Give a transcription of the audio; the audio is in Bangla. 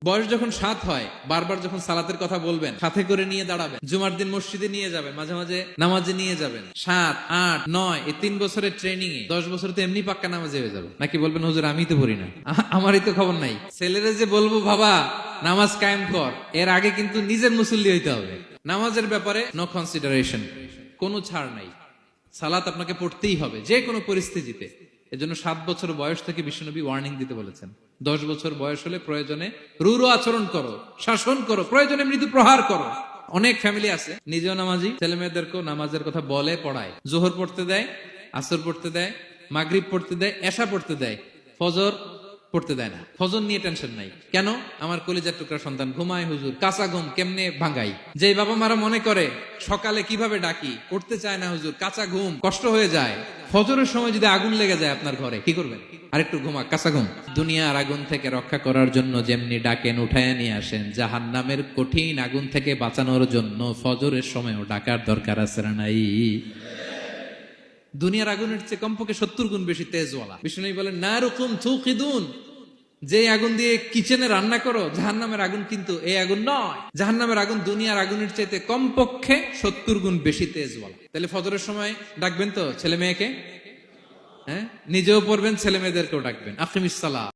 বয়স যখন 7 হয়, বারবার যখন সালাতের কথা বলবেন, সাথে করে নিয়ে দাঁড়াবেন, জুমার দিন মসজিদে নিয়ে যাবেন, মাঝে মাঝে নামাজে নিয়ে যাবেন। 7, 8, 9 এই 3 বছরের ট্রেনিং এ 10 বছর তো এমনি পাক্কা নামাজে হয়ে যাবে। নাকি বলবেন হুজুর আমি তো পড়ি না, আমারই তো খবর নাই। ছেলেরা যে বলবো বাবা নামাজ কায়েম কর, এর আগে কিন্তু নিজের মুসল্লি হইতে হবে। নামাজের ব্যাপারে নো কনসিডারেশন, কোনো ছাড় নাই। সালাত আপনাকে পড়তেই হবে যে কোনো পরিস্থিতিতে। এজন্য 7 বছর বয়স থেকে বিশ্বনবী ওয়ার্নিং দিতে বলেছেন। 10 বছর বয়স হলে প্রয়োজনে রূঢ় আচরণ করো, শাসন করো, প্রয়োজনে মৃদু প্রহার করো। অনেক ফ্যামিলি আছে নিজেও নামাজি, ছেলে মেয়েদেরকেও নামাজের কথা বলে পড়ায়। জোহর পড়তে দেয়, আসর পড়তে দেয়, মাগরিব পড়তে দেয়, এশা পড়তে দেয়, ফজর পড়তে দেয় না। ফজর নিয়ে টেনশন নাই। কেন? আমার কলিজার টুকরা সন্তান ঘুমায় হুজুর, কাঁচা ঘুম কেমনে ভাঙাই। যে বাবা মারা মনে করে সকালে কিভাবে ডাকি, পড়তে চায় না হুজুর, কাঁচা ঘুম কষ্ট হয়ে যায়। ফজরের সময় যদি আগুন লেগে যায় আপনার ঘরে, কি করবেন? আরেকটু ঘুমা, কাঁচা ঘুম। দুনিয়ার আগুন থেকে রক্ষা করার জন্য যেমনি ডাকেন, উঠায় নিয়ে আসেন, জাহান্নামের কঠিন আগুন থেকে বাঁচানোর জন্য ফজরের সময়ও ডাকার দরকার আছে না নাই? দুনিয়ার আগুনের চেয়ে কমপক্ষে 70 গুণ বেশি তেজওয়ালা। বিষ্ণু বলেন নারুকুম তুকিদুন, যে আগুন দিয়ে কিচেনে রান্না করো, জাহান্নামের আগুন কিন্তু এই আগুন নয়। জাহান্নামের আগুন দুনিয়ার আগুনের চাইতে কমপক্ষে 70 গুণ বেশি তেজওয়ালা। তাহলে ফজরের সময় ডাকবেন তো ছেলে মেয়েকে, হ্যাঁ, নিজেও পড়বেন, ছেলে মেয়েদেরকেও ডাকবেন। আকিমিস সালাহ।